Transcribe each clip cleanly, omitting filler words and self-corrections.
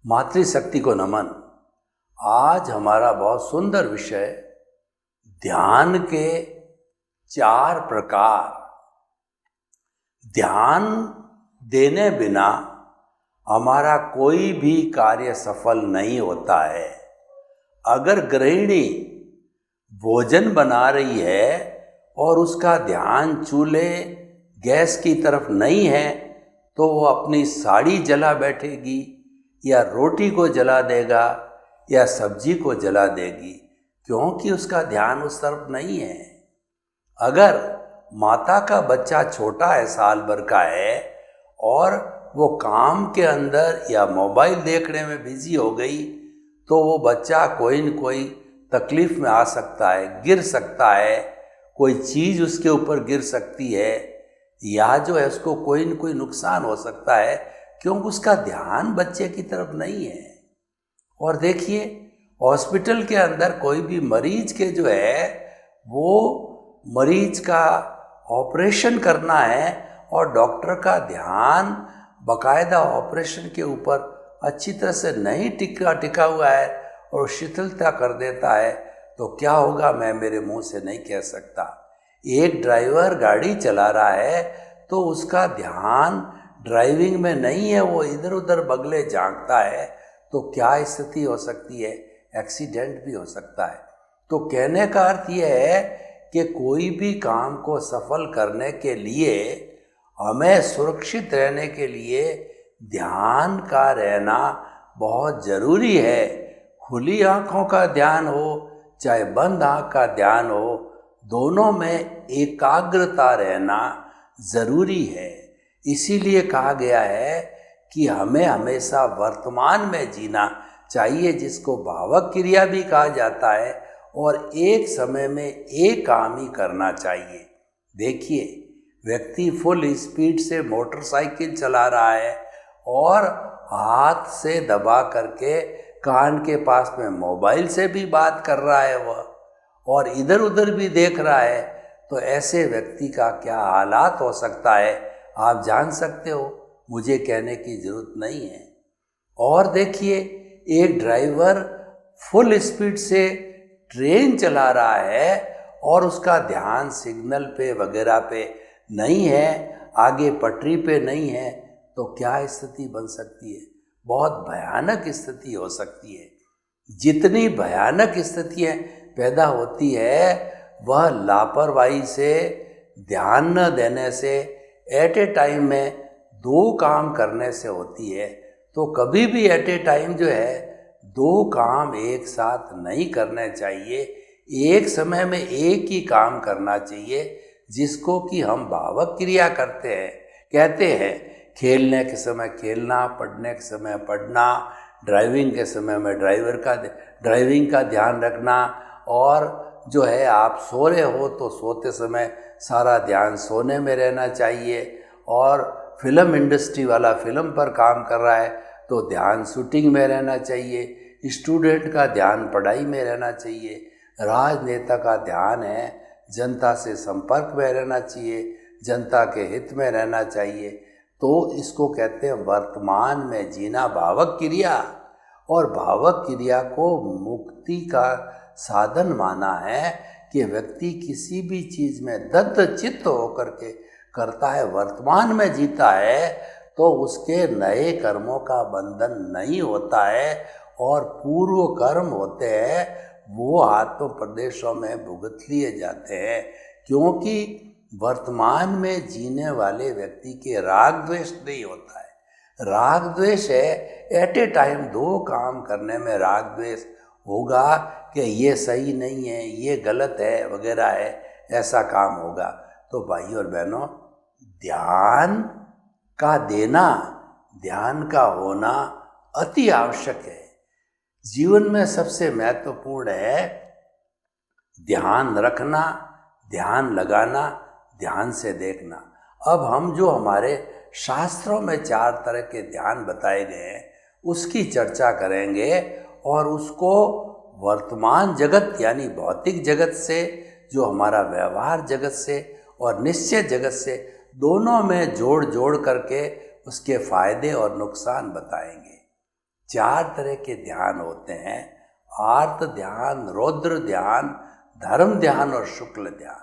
मातृशक्ति को नमन। आज हमारा बहुत सुंदर विषय ध्यान के 4 प्रकार। ध्यान देने बिना हमारा कोई भी कार्य सफल नहीं होता है। अगर गृहिणी भोजन बना रही है और उसका ध्यान चूल्हे गैस की तरफ नहीं है तो वो अपनी साड़ी जला बैठेगी या रोटी को जला देगा या सब्जी को जला देगी, क्योंकि उसका ध्यान उस तरफ नहीं है। अगर माता का बच्चा छोटा है, साल भर का है, और वो काम के अंदर या मोबाइल देखने में बिजी हो गई तो वो बच्चा कोई न कोई तकलीफ में आ सकता है, गिर सकता है, कोई चीज़ उसके ऊपर गिर सकती है या जो है उसको कोई न कोई नुकसान हो सकता है, क्योंकि उसका ध्यान बच्चे की तरफ नहीं है। और देखिए, हॉस्पिटल के अंदर कोई भी मरीज के जो है वो मरीज का ऑपरेशन करना है और डॉक्टर का ध्यान बाकायदा ऑपरेशन के ऊपर अच्छी तरह से नहीं टिका हुआ है और शिथिलता कर देता है, तो क्या होगा मैं मेरे मुंह से नहीं कह सकता। एक ड्राइवर गाड़ी चला रहा है तो उसका ध्यान ड्राइविंग में नहीं है, वो इधर उधर बगले झांकता है, तो क्या स्थिति हो सकती है, एक्सीडेंट भी हो सकता है। तो कहने का अर्थ यह है कि कोई भी काम को सफल करने के लिए हमें सुरक्षित रहने के लिए ध्यान का रहना बहुत ज़रूरी है। खुली आँखों का ध्यान हो चाहे बंद आँख का ध्यान हो, दोनों में एकाग्रता रहना ज़रूरी है। इसीलिए कहा गया है कि हमें हमेशा वर्तमान में जीना चाहिए, जिसको भावक क्रिया भी कहा जाता है, और एक समय में एक काम ही करना चाहिए। देखिए, व्यक्ति फुल स्पीड से मोटरसाइकिल चला रहा है और हाथ से दबा करके कान के पास में मोबाइल से भी बात कर रहा है वह, और इधर उधर भी देख रहा है, तो ऐसे व्यक्ति का क्या हालात हो सकता है आप जान सकते हो, मुझे कहने की ज़रूरत नहीं है। और देखिए, एक ड्राइवर फुल स्पीड से ट्रेन चला रहा है और उसका ध्यान सिग्नल पे वगैरह पे नहीं है, आगे पटरी पे नहीं है, तो क्या स्थिति बन सकती है, बहुत भयानक स्थिति हो सकती है। जितनी भयानक स्थितियाँ पैदा होती है वह लापरवाही से, ध्यान न देने से, एट ए टाइम में 2 काम करने से होती है। तो कभी भी एट ए टाइम जो है 2 काम एक साथ नहीं करने चाहिए, एक समय में एक ही काम करना चाहिए, जिसको कि हम भावक क्रिया कहते हैं। खेलने के समय खेलना, पढ़ने के समय पढ़ना, ड्राइविंग के समय में ड्राइविंग का ध्यान रखना, और जो है आप सो रहे हो तो सोते समय सारा ध्यान सोने में रहना चाहिए, और फिल्म इंडस्ट्री वाला फिल्म पर काम कर रहा है तो ध्यान शूटिंग में रहना चाहिए, स्टूडेंट का ध्यान पढ़ाई में रहना चाहिए, राजनेता का ध्यान है जनता से संपर्क में रहना चाहिए, जनता के हित में रहना चाहिए। तो इसको कहते हैं वर्तमान में जीना, भावक क्रिया। और भावक क्रिया को मुक्ति का साधन माना है कि व्यक्ति किसी भी चीज़ में दत्तचित्त होकर के करता है, वर्तमान में जीता है, तो उसके नए कर्मों का बंधन नहीं होता है, और पूर्व कर्म होते हैं वो आत्म प्रदेशों में भुगत लिए जाते हैं, क्योंकि वर्तमान में जीने वाले व्यक्ति के राग द्वेष नहीं होता है। राग द्वेष है एट ए टाइम 2 काम करने में राग द्वेष होगा कि ये सही नहीं है, ये गलत है वगैरह है, ऐसा काम होगा। तो भाइयों और बहनों, ध्यान का देना, ध्यान का होना अति आवश्यक है। जीवन में सबसे महत्वपूर्ण है ध्यान रखना, ध्यान लगाना, ध्यान से देखना। अब हम जो हमारे शास्त्रों में 4 तरह के ध्यान बताए गए हैं उसकी चर्चा करेंगे, और उसको वर्तमान जगत यानी भौतिक जगत से, जो हमारा व्यवहार जगत से और निश्चय जगत से, दोनों में जोड़ करके उसके फायदे और नुकसान बताएंगे। 4 तरह के ध्यान होते हैं, आर्त ध्यान, रौद्र ध्यान, धर्म ध्यान और शुक्ल ध्यान।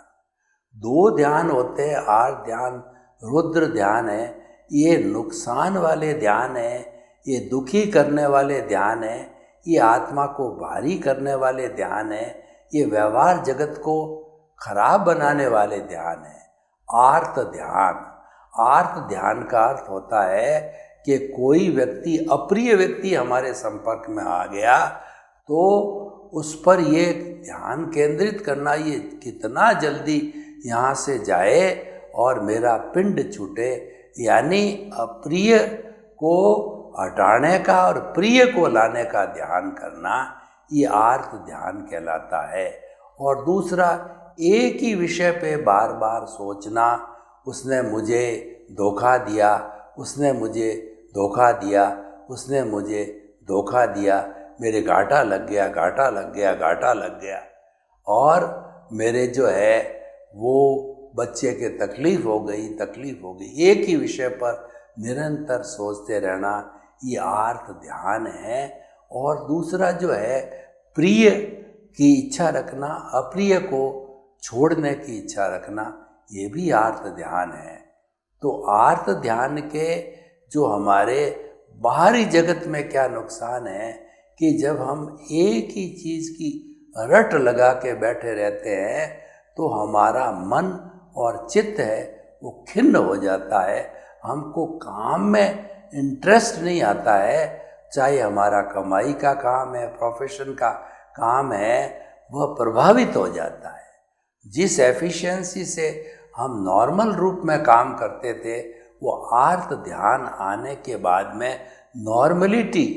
2 ध्यान होते हैं, आर्त ध्यान, रुद्र ध्यान है। ये नुकसान वाले ध्यान है, ये दुखी करने वाले ध्यान है, ये आत्मा को भारी करने वाले ध्यान है, ये व्यवहार जगत को खराब बनाने वाले ध्यान है। आर्त ध्यान, आर्त ध्यान का अर्थ होता है कि कोई व्यक्ति, अप्रिय व्यक्ति हमारे संपर्क में आ गया तो उस पर ये ध्यान केंद्रित करना, ये कितना जल्दी यहाँ से जाए और मेरा पिंड छूटे, यानी अप्रिय को हटाने का और प्रिय को लाने का ध्यान करना, ये आर्त ध्यान कहलाता है। और दूसरा, एक ही विषय पे बार बार सोचना, उसने मुझे धोखा दिया, उसने मुझे धोखा दिया, उसने मुझे धोखा दिया, मेरे घाटा लग गया, घाटा लग गया, घाटा लग गया, और मेरे जो है वो बच्चे के तकलीफ़ हो गई, तकलीफ़ हो गई। एक ही विषय पर निरंतर सोचते रहना, ये आर्त ध्यान है। और दूसरा जो है, प्रिय की इच्छा रखना, अप्रिय को छोड़ने की इच्छा रखना, ये भी आर्त ध्यान है। तो आर्त ध्यान के जो हमारे बाहरी जगत में क्या नुकसान है कि जब हम एक ही चीज़ की रट लगा के बैठे रहते हैं तो हमारा मन और चित्त है वो खिन्न हो जाता है, हमको काम में इंटरेस्ट नहीं आता है, चाहे हमारा कमाई का काम है, प्रोफेशन का काम है, वह प्रभावित हो जाता है। जिस एफिशिएंसी से हम नॉर्मल रूप में काम करते थे, वो आर्त ध्यान आने के बाद में नॉर्मलिटी,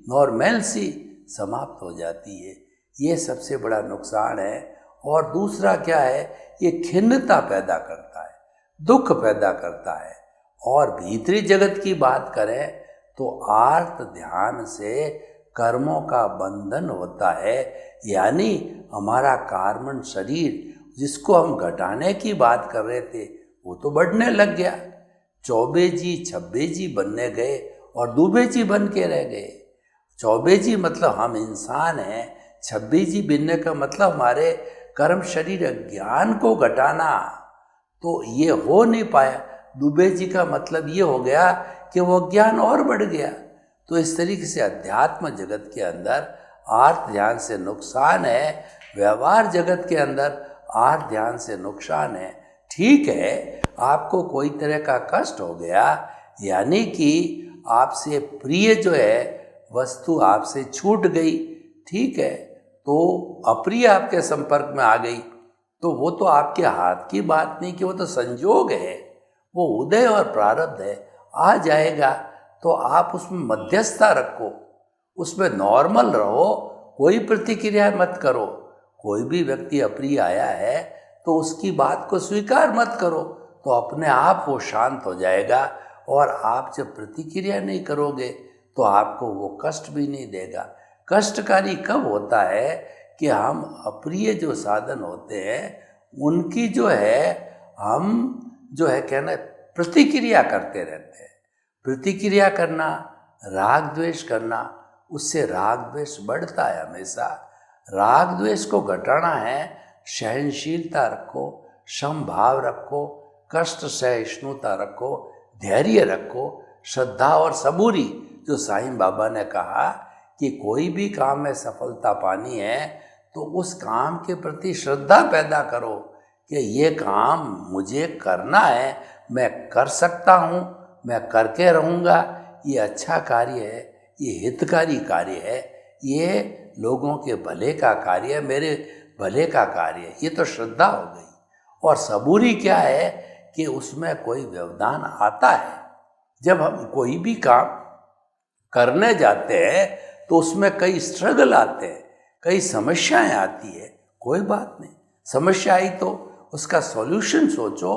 नॉर्मेलसी समाप्त हो जाती है। ये सबसे बड़ा नुकसान है। और दूसरा क्या है, ये खिन्नता पैदा करता है, दुख पैदा करता है। और भीतरी जगत की बात करें तो आर्त ध्यान से कर्मों का बंधन होता है, यानी हमारा कार्बन शरीर जिसको हम घटाने की बात कर रहे थे वो तो बढ़ने लग गया। 24G 26G बनने गए और 2G बन के रह गए। 24G मतलब हम इंसान हैं, 26G बनने का मतलब हमारे कर्म शरीर ज्ञान को घटाना, तो ये हो नहीं पाया। 2G का मतलब ये हो गया कि वो ज्ञान और बढ़ गया। तो इस तरीके से अध्यात्म जगत के अंदर आर्त ध्यान से नुकसान है, व्यवहार जगत के अंदर आर्त ध्यान से नुकसान है। ठीक है, आपको कोई तरह का कष्ट हो गया, यानी कि आपसे प्रिय जो है वस्तु आपसे छूट गई, ठीक है, तो अप्रिय आपके संपर्क में आ गई, तो वो तो आपके हाथ की बात नहीं कि वो तो संजोग है, वो उदय और प्रारब्ध है, आ जाएगा। तो आप उसमें मध्यस्थता रखो, उसमें नॉर्मल रहो, कोई प्रतिक्रिया मत करो। कोई भी व्यक्ति अप्रिय आया है तो उसकी बात को स्वीकार मत करो, तो अपने आप वो शांत हो जाएगा। और आप जब प्रतिक्रिया नहीं करोगे तो आपको वो कष्ट भी नहीं देगा। कष्टकारी कब होता है कि हम अप्रिय जो साधन होते हैं उनकी जो है हम जो है कहना प्रतिक्रिया करते रहते हैं। प्रतिक्रिया करना, राग द्वेष करना, उससे राग द्वेष बढ़ता है हमेशा। राग द्वेष को घटाना है, सहनशीलता रखो, समभाव रखो, कष्ट सहिष्णुता रखो, धैर्य रखो, श्रद्धा और सबूरी। जो साईं बाबा ने कहा कि कोई भी काम में सफलता पानी है तो उस काम के प्रति श्रद्धा पैदा करो कि ये काम मुझे करना है, मैं कर सकता हूँ, मैं करके रहूँगा, ये अच्छा कार्य है, ये हितकारी कार्य है, ये लोगों के भले का कार्य है, मेरे भले का कार्य है। ये तो श्रद्धा हो गई। और सबूरी क्या है कि उसमें कोई व्यवधान आता है। जब हम कोई भी काम करने जाते हैं तो उसमें कई स्ट्रगल आते हैं, कई समस्याएं आती है। कोई बात नहीं, समस्या आई तो उसका सॉल्यूशन सोचो।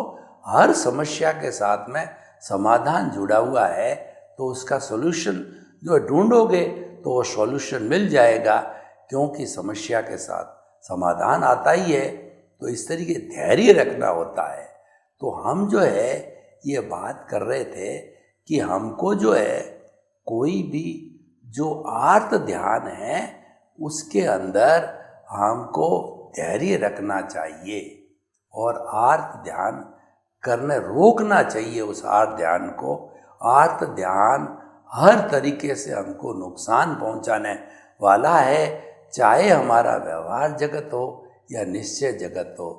हर समस्या के साथ में समाधान जुड़ा हुआ है, तो उसका सॉल्यूशन जो ढूंढोगे तो वो सॉल्यूशन मिल जाएगा, क्योंकि समस्या के साथ समाधान आता ही है। तो इस तरीके धैर्य रखना होता है। तो हम जो है ये बात कर रहे थे कि हमको जो है कोई भी जो आर्त ध्यान है उसके अंदर हमको धैर्य रखना चाहिए और आर्त ध्यान करने रोकना चाहिए उस आर्त ध्यान को। आर्त ध्यान हर तरीके से हमको नुकसान पहुंचाने वाला है, चाहे हमारा व्यवहार जगत हो या निश्चय जगत हो।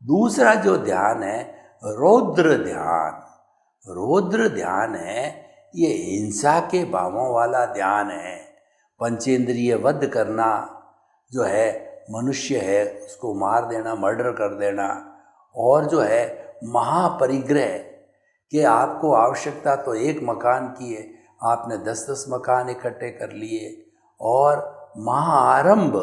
दूसरा जो ध्यान है रौद्र ध्यान। रौद्र ध्यान है ये हिंसा के भावों वाला ध्यान है। पंचेंद्रिय वध करना जो है, मनुष्य है उसको मार देना, मर्डर कर देना, और जो है महापरिग्रह कि आपको आवश्यकता तो एक मकान की है, आपने 10-10 मकान इकट्ठे कर लिए, और महाआरंभ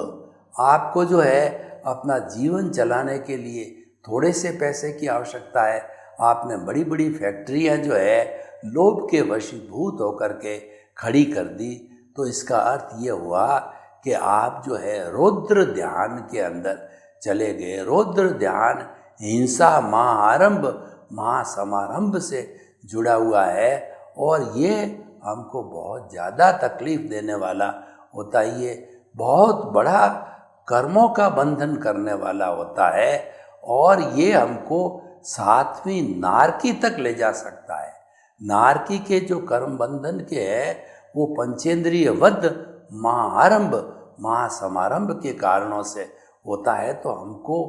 आपको जो है अपना जीवन चलाने के लिए थोड़े से पैसे की आवश्यकता है, आपने बड़ी बड़ी फैक्ट्रियां जो है लोभ के वशीभूत होकर के खड़ी कर दी। तो इसका अर्थ ये हुआ कि आप जो है रौद्र ध्यान के अंदर चले गए। रौद्र ध्यान हिंसा, महाआरंभ, महासमारंभ से जुड़ा हुआ है और ये हमको बहुत ज़्यादा तकलीफ देने वाला होता है। ये बहुत बड़ा कर्मों का बंधन करने वाला होता है और ये हमको 7वीं नारकी तक ले जा सकता है। नारकी के जो कर्म बंधन के है वो पंचेंद्रिय वध, महाआरंभ, महासमारंभ के कारणों से होता है। तो हमको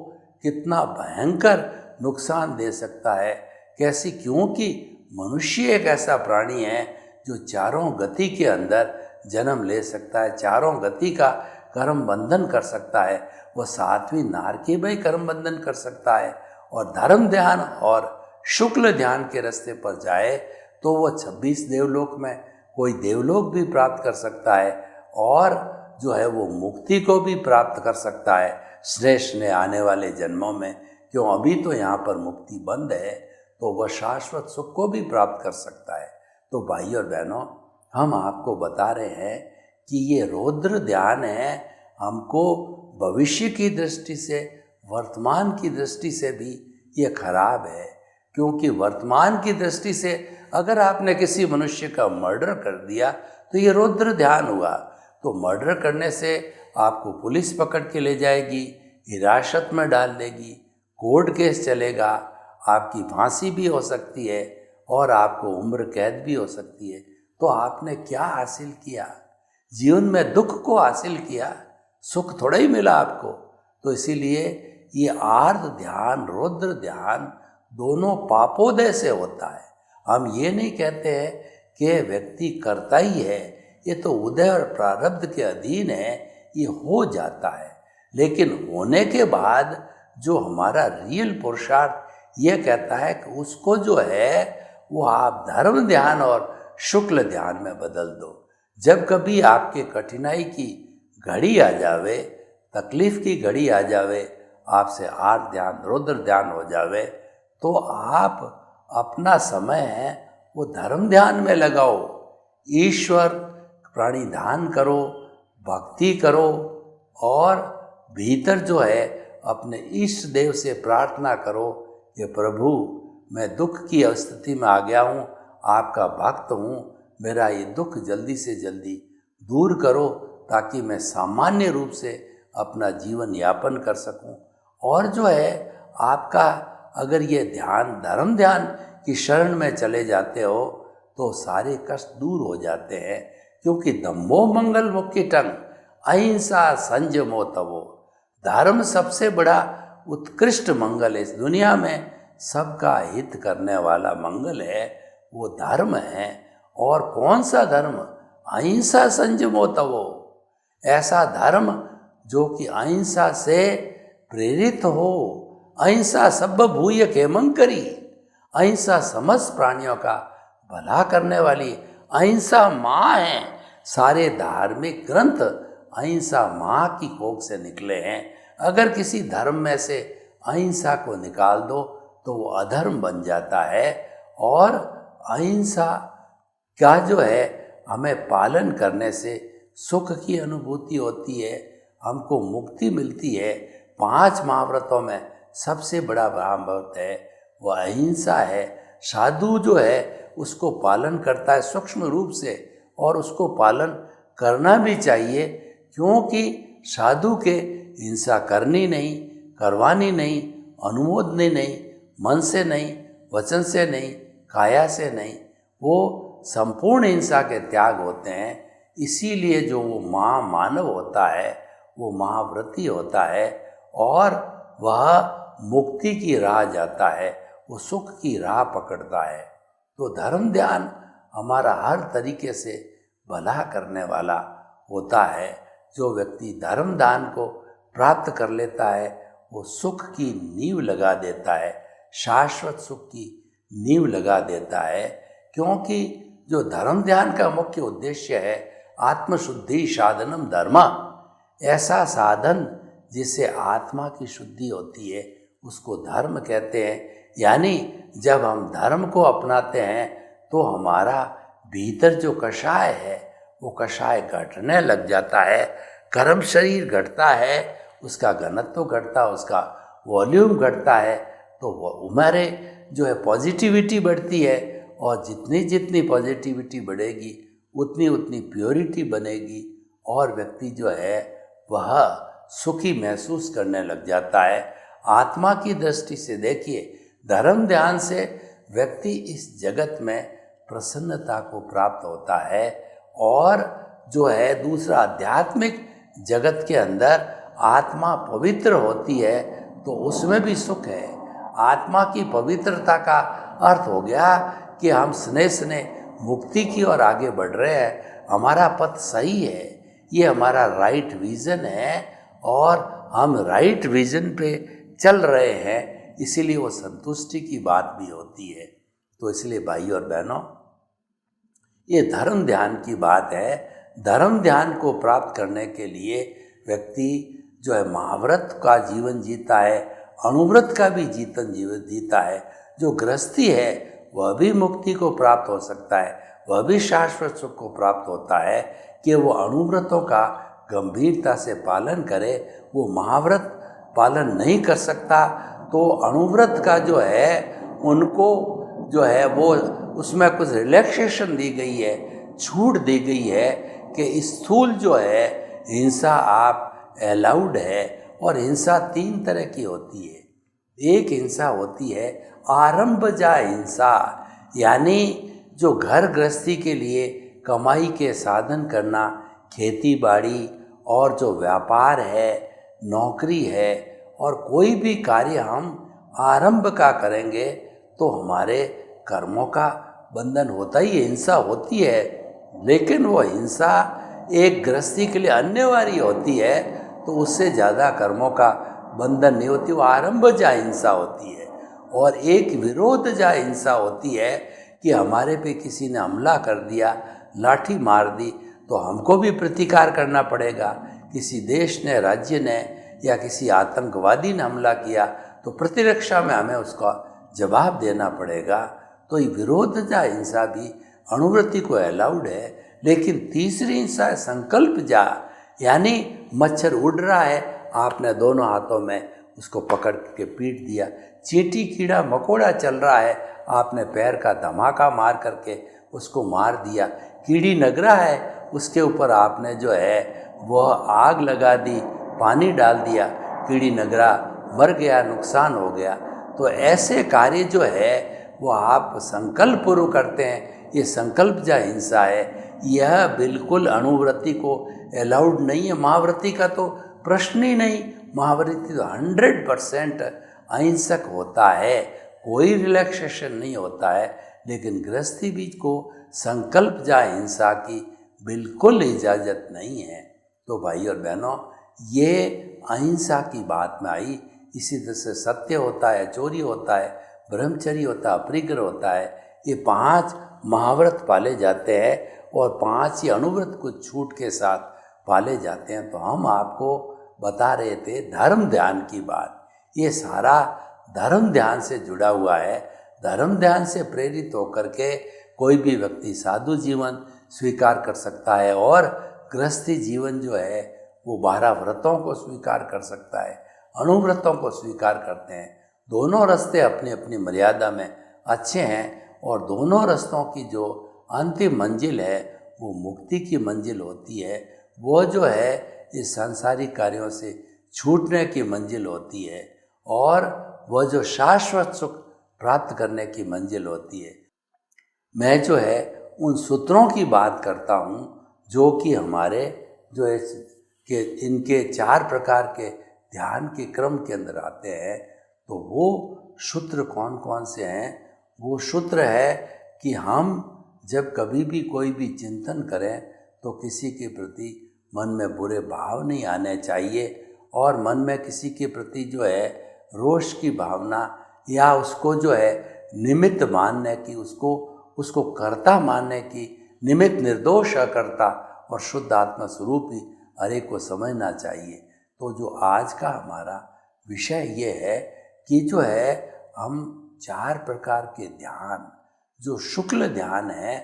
कितना भयंकर नुकसान दे सकता है। कैसी? क्योंकि मनुष्य एक ऐसा प्राणी है जो चारों गति के अंदर जन्म ले सकता है, चारों गति का कर्म बंधन कर सकता है। वह 7वीं नारकी में कर्म बंधन कर सकता है और धर्म ध्यान और शुक्ल ध्यान के रास्ते पर जाए तो वह 26 देवलोक में कोई देवलोक भी प्राप्त कर सकता है और जो है वो मुक्ति को भी प्राप्त कर सकता है श्रेष्ठ ने आने वाले जन्मों में। क्यों? अभी तो यहाँ पर मुक्ति बंद है, तो वह शाश्वत सुख को भी प्राप्त कर सकता है। तो भाई और बहनों, हम आपको बता रहे हैं कि ये रौद्र ध्यान है, हमको भविष्य की दृष्टि से, वर्तमान की दृष्टि से भी ये खराब है। क्योंकि वर्तमान की दृष्टि से अगर आपने किसी मनुष्य का मर्डर कर दिया तो ये रौद्र ध्यान हुआ। तो मर्डर करने से आपको पुलिस पकड़ के ले जाएगी, हिरासत में डाल देगी, कोर्ट केस चलेगा, आपकी फांसी भी हो सकती है और आपको उम्र कैद भी हो सकती है। तो आपने क्या हासिल किया? जीवन में दुख को हासिल किया, सुख थोड़ा ही मिला आपको। तो इसीलिए ये आर्त ध्यान, रौद्र ध्यान दोनों पापोदय से होता है। हम ये नहीं कहते हैं कि व्यक्ति करता ही है, ये तो उदय और प्रारब्ध के अधीन है, ये हो जाता है। लेकिन होने के बाद जो हमारा रियल पुरुषार्थ ये कहता है कि उसको जो है वो आप धर्म ध्यान और शुक्ल ध्यान में बदल दो। जब कभी आपके कठिनाई की घड़ी आ जावे, तकलीफ की घड़ी आ जावे, आपसे आर्त ध्यान, रौद्र ध्यान हो जावे, तो आप अपना समय है वो धर्म ध्यान में लगाओ, ईश्वर प्रणिधान करो, भक्ति करो और भीतर जो है अपने इष्ट देव से प्रार्थना करो कि प्रभु, मैं दुख की स्थिति में आ गया हूँ, आपका भक्त हूँ, मेरा ये दुख जल्दी से जल्दी दूर करो ताकि मैं सामान्य रूप से अपना जीवन यापन कर सकूं। और जो है आपका अगर ये ध्यान, धर्म ध्यान की शरण में चले जाते हो तो सारे कष्ट दूर हो जाते हैं। क्योंकि दम्भो मंगल मुक्तिटं अहिंसा संयमो तवो। धर्म सबसे बड़ा उत्कृष्ट मंगल है। इस दुनिया में सबका हित करने वाला मंगल है, वो धर्म है। और कौन सा धर्म? अहिंसा संयमो तवो। ऐसा धर्म जो कि अहिंसा से प्रेरित हो। अहिंसा सब भूय खेमं करी। अहिंसा समस्त प्राणियों का भला करने वाली। अहिंसा माँ है। सारे धार्मिक ग्रंथ अहिंसा माँ की कोख से निकले हैं। अगर किसी धर्म में से अहिंसा को निकाल दो तो वो अधर्म बन जाता है। और अहिंसा का जो है हमें पालन करने से सुख की अनुभूति होती है, हमको मुक्ति मिलती है। 5 महाव्रतों में सबसे बड़ा महाव्रत है वो अहिंसा है। साधु जो है उसको पालन करता है सूक्ष्म रूप से और उसको पालन करना भी चाहिए, क्योंकि साधु के हिंसा करनी नहीं, करवानी नहीं, अनुमोदनी नहीं, मन से नहीं, वचन से नहीं, काया से नहीं, वो संपूर्ण हिंसा के त्याग होते हैं। इसीलिए जो वो महामानव होता है वो महाव्रती होता है और वह मुक्ति की राह जाता है, वो सुख की राह पकड़ता है। तो धर्म ध्यान हमारा हर तरीके से भला करने वाला होता है। जो व्यक्ति धर्म दान को प्राप्त कर लेता है वो सुख की नींव लगा देता है, शाश्वत सुख की नींव लगा देता है। क्योंकि जो धर्म ध्यान का मुख्य उद्देश्य है आत्मशुद्धि साधनम धर्म, ऐसा साधन जिससे आत्मा की शुद्धि होती है उसको धर्म कहते हैं। यानी जब हम धर्म को अपनाते हैं तो हमारा भीतर जो कषाय है वो कषाय घटने लग जाता है, कर्म शरीर घटता है, उसका घनत्व घटता है, उसका वॉल्यूम घटता है, तो हमारे जो है पॉजिटिविटी बढ़ती है और जितनी जितनी पॉजिटिविटी बढ़ेगी उतनी उतनी प्योरिटी बनेगी और व्यक्ति जो है वह सुखी महसूस करने लग जाता है। आत्मा की दृष्टि से देखिए, धर्म ध्यान से व्यक्ति इस जगत में प्रसन्नता को प्राप्त होता है और जो है दूसरा आध्यात्मिक जगत के अंदर आत्मा पवित्र होती है तो उसमें भी सुख है। आत्मा की पवित्रता का अर्थ हो गया कि हम स्नेह स्नेह मुक्ति की ओर आगे बढ़ रहे हैं, हमारा पथ सही है, ये हमारा राइट विजन है और हम राइट विजन पे चल रहे हैं, इसीलिए वो संतुष्टि की बात भी होती है। तो इसलिए भाई और बहनों, ये धर्म ध्यान की बात है। धर्म ध्यान को प्राप्त करने के लिए व्यक्ति जो है महाव्रत का जीवन जीता है, अनुव्रत का भी जीवन जीता है। जो गृहस्थी है वह भी मुक्ति को प्राप्त हो सकता है, वह भी शाश्वत सुख को प्राप्त होता है कि वो अनुव्रतों का गंभीरता से पालन करे। वो महाव्रत पालन नहीं कर सकता तो अनुव्रत का जो है उनको जो है वो उसमें कुछ रिलैक्सेशन दी गई है, छूट दी गई है कि स्थूल जो है हिंसा आप अलाउड है। और हिंसा 3 तरह की होती है। एक हिंसा होती है आरंभजा हिंसा, यानी जो घर गृहस्थी के लिए कमाई के साधन करना, खेती बाड़ी और जो व्यापार है, नौकरी है और कोई भी कार्य हम आरंभ का करेंगे तो हमारे कर्मों का बंधन होता ही, हिंसा होती है। लेकिन वो हिंसा एक गृहस्थी के लिए अनिवार्य होती है तो उससे ज़्यादा कर्मों का बंधन नहीं होती, वो आरंभजा हिंसा होती है। और एक विरोधजा हिंसा होती है कि हमारे पे किसी ने हमला कर दिया, लाठी मार दी तो हमको भी प्रतिकार करना पड़ेगा। किसी देश ने, राज्य ने या किसी आतंकवादी ने हमला किया तो प्रतिरक्षा में हमें उसका जवाब देना पड़ेगा। तो ये विरोधजा हिंसा भी अनुवृत्ति को अलाउड है। लेकिन तीसरी हिंसा है संकल्प जा, यानी मच्छर उड़ रहा है, आपने दोनों हाथों में उसको पकड़ के पीट दिया। चींटी कीड़ा मकोड़ा चल रहा है, आपने पैर का धमाका मार करके उसको मार दिया। कीड़ी नगरा है, उसके ऊपर आपने जो है वह आग लगा दी, पानी डाल दिया, कीड़ी नगरा मर गया, नुकसान हो गया। तो ऐसे कार्य जो है वो आप संकल्प पूर्व करते हैं, ये संकल्प जा हिंसा है। यह बिल्कुल अनुवृत्ति को अलाउड नहीं है। महावृत्ति का तो प्रश्न ही नहीं, महावृत्ति तो 100% अहिंसक होता है, कोई रिलैक्सेशन नहीं होता है। लेकिन गृहस्थी बीज को संकल्प जा हिंसा की बिल्कुल इजाज़त नहीं है। तो भाई और बहनों, ये अहिंसा की बात में आई। इसी तरह से सत्य होता है, चोरी होता है, ब्रह्मचर्य होता है, अपरिग्रह होता है। ये 5 महाव्रत पाले जाते हैं और 5 ही अनुव्रत को छूट के साथ पाले जाते हैं। तो हम आपको बता रहे थे धर्म ध्यान की बात। ये सारा धर्म ध्यान से जुड़ा हुआ है। धर्म ध्यान से प्रेरित होकर के कोई भी व्यक्ति साधु जीवन स्वीकार कर सकता है और गृहस्थी जीवन जो है वो 12 व्रतों को स्वीकार कर सकता है, अनुव्रतों को स्वीकार करते हैं। दोनों रास्ते अपनी अपनी मर्यादा में अच्छे हैं और दोनों रास्तों की जो अंतिम मंजिल है वो मुक्ति की मंजिल होती है, वो जो है इस सांसारिक कार्यों से छूटने की मंजिल होती है, और वह जो शाश्वत सुख प्राप्त करने की मंजिल होती है। मैं जो है उन सूत्रों की बात करता हूँ जो कि हमारे जो है कि इनके 4 प्रकार के ध्यान के क्रम के अंदर आते हैं। तो वो सूत्र कौन कौन से हैं? वो सूत्र है कि हम जब कभी भी कोई भी चिंतन करें तो किसी के प्रति मन में बुरे भाव नहीं आने चाहिए, और मन में किसी के प्रति जो है रोष की भावना या उसको जो है निमित्त मानने की, उसको कर्ता मानने की, निमित्त निर्दोष अकर्ता और शुद्ध आत्मा स्वरूप ही हरे को समझना चाहिए। तो जो आज का हमारा विषय ये है कि जो है हम 4 प्रकार के ध्यान, जो शुक्ल ध्यान है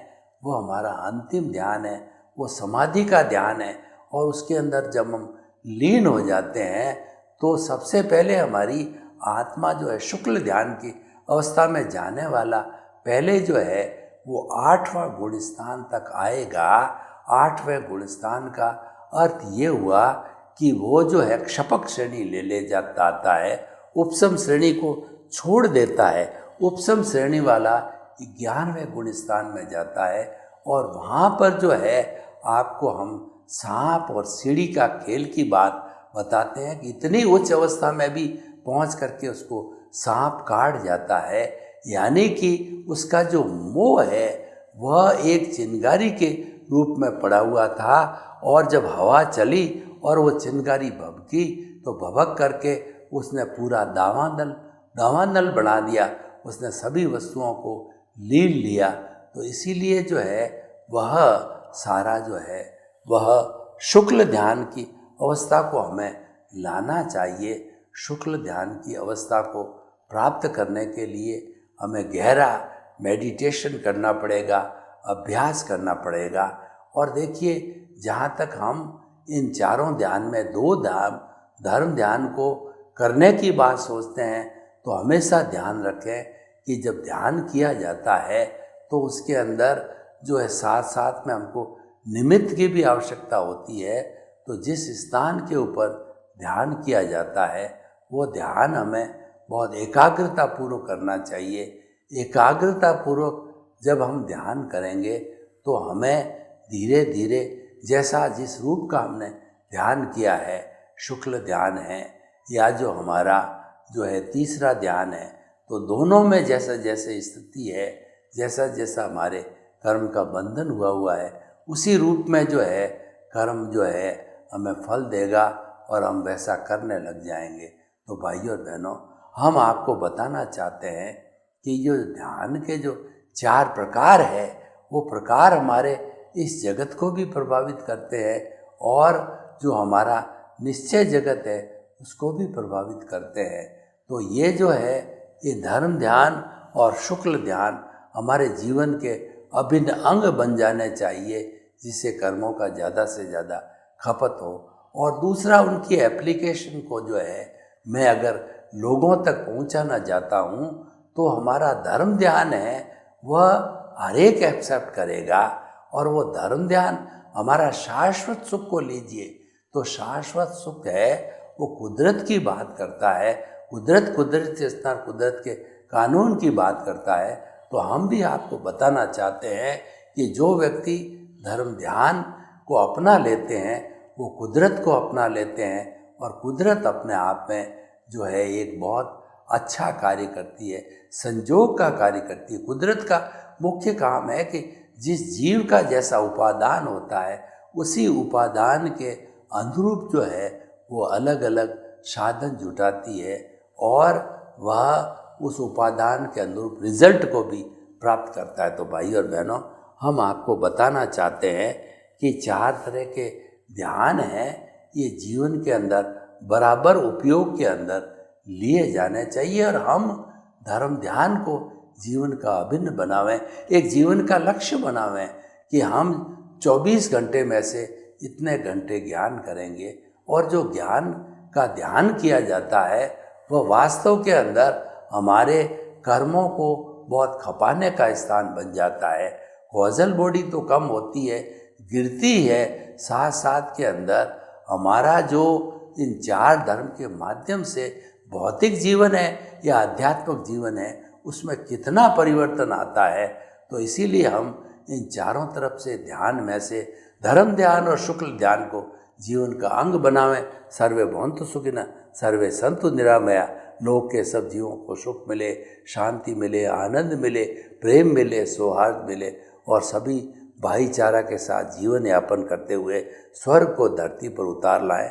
वो हमारा अंतिम ध्यान है, वो समाधि का ध्यान है, और उसके अंदर जब हम लीन हो जाते हैं तो सबसे पहले हमारी आत्मा जो है शुक्ल ध्यान की अवस्था में जाने वाला पहले जो है वो 8वां गुण स्थान तक आएगा। 8वें गुण स्थान का अर्थ ये हुआ कि वो जो है क्षपक श्रेणी ले जाता आता है, उपसम श्रेणी को छोड़ देता है, उपसम श्रेणी वाला 11वें गुण स्थान में जाता है, और वहाँ पर जो है आपको हम सांप और सीढ़ी का खेल की बात बताते हैं कि इतनी उच्च अवस्था में भी पहुँच करके उसको सांप काट जाता है। यानी कि उसका जो मोह है वह एक चिंगारी के रूप में पड़ा हुआ था, और जब हवा चली और वो चिंगारी भभकी तो भभक करके उसने पूरा दावानल बना दिया, उसने सभी वस्तुओं को लीन लिया। तो इसीलिए जो है वह सारा जो है वह शुक्ल ध्यान की अवस्था को हमें लाना चाहिए। शुक्ल ध्यान की अवस्था को प्राप्त करने के लिए हमें गहरा मेडिटेशन करना पड़ेगा, अभ्यास करना पड़ेगा। और देखिए, जहाँ तक हम इन चारों ध्यान में 2 धर्म ध्यान को करने की बात सोचते हैं, तो हमेशा ध्यान रखें कि जब ध्यान किया जाता है तो उसके अंदर जो है साथ साथ में हमको निमित्त की भी आवश्यकता होती है। तो जिस स्थान के ऊपर ध्यान किया जाता है वो ध्यान हमें बहुत एकाग्रता पूर्वक करना चाहिए। एकाग्रता पूर्वक जब हम ध्यान करेंगे तो हमें धीरे धीरे जैसा जिस रूप का हमने ध्यान किया है, शुक्ल ध्यान है या जो हमारा जो है तीसरा ध्यान है, तो दोनों में जैसा जैसे स्थिति है, जैसा जैसा हमारे कर्म का बंधन हुआ है, उसी रूप में जो है कर्म जो है हमें फल देगा और हम वैसा करने लग जाएंगे। तो भाइयों और बहनों, हम आपको बताना चाहते हैं कि जो ध्यान के जो 4 प्रकार है वो प्रकार हमारे इस जगत को भी प्रभावित करते हैं, और जो हमारा निश्चय जगत है उसको भी प्रभावित करते हैं। तो ये जो है ये धर्म ध्यान और शुक्ल ध्यान हमारे जीवन के अभिन्न अंग बन जाने चाहिए, जिससे कर्मों का ज़्यादा से ज़्यादा खपत हो। और दूसरा, उनकी एप्लीकेशन को जो है मैं अगर लोगों तक पहुंचाना चाहता हूं, तो हमारा धर्म ध्यान है वह हर एक एक्सेप्ट करेगा, और वो धर्म ध्यान हमारा शाश्वत सुख को लीजिए। तो शाश्वत सुख है वो कुदरत की बात करता है, कुदरत से स्तर कुदरत के कानून की बात करता है। तो हम भी आपको बताना चाहते हैं कि जो व्यक्ति धर्म ध्यान को अपना लेते हैं वो कुदरत को अपना लेते हैं, और कुदरत अपने आप में जो है एक बहुत अच्छा कार्य करती है, संजोग का कार्य करती है। कुदरत का मुख्य काम है कि जिस जीव का जैसा उपादान होता है उसी उपादान के अनुरूप जो है वो अलग अलग साधन जुटाती है, और वह उस उपादान के अनुरूप रिजल्ट को भी प्राप्त करता है। तो भाई और बहनों, हम आपको बताना चाहते हैं कि 4 तरह के ध्यान हैं, ये जीवन के अंदर बराबर उपयोग के अंदर लिए जाने चाहिए, और हम धर्म ध्यान को जीवन का अभिन्न बनावें, एक जीवन का लक्ष्य बनावें कि हम 24 घंटे में से इतने घंटे ज्ञान करेंगे। और जो ज्ञान का ध्यान किया जाता है वह वास्तव के अंदर हमारे कर्मों को बहुत खपाने का स्थान बन जाता है। कॉजल बॉडी तो कम होती है, गिरती है, साथ साथ के अंदर हमारा जो इन 4 धर्म के माध्यम से भौतिक जीवन है या आध्यात्मिक जीवन है उसमें कितना परिवर्तन आता है। तो इसीलिए हम इन चारों तरफ से ध्यान में से धर्म ध्यान और शुक्ल ध्यान को जीवन का अंग बनावें। सर्वे भवन्तु सुखिनः, सर्वे सन्तु निरामया। लोक के सब जीवों को सुख मिले, शांति मिले, आनंद मिले, प्रेम मिले, सौहार्द मिले और सभी भाईचारा के साथ जीवन यापन करते हुए स्वर्ग को धरती पर उतार लाएं।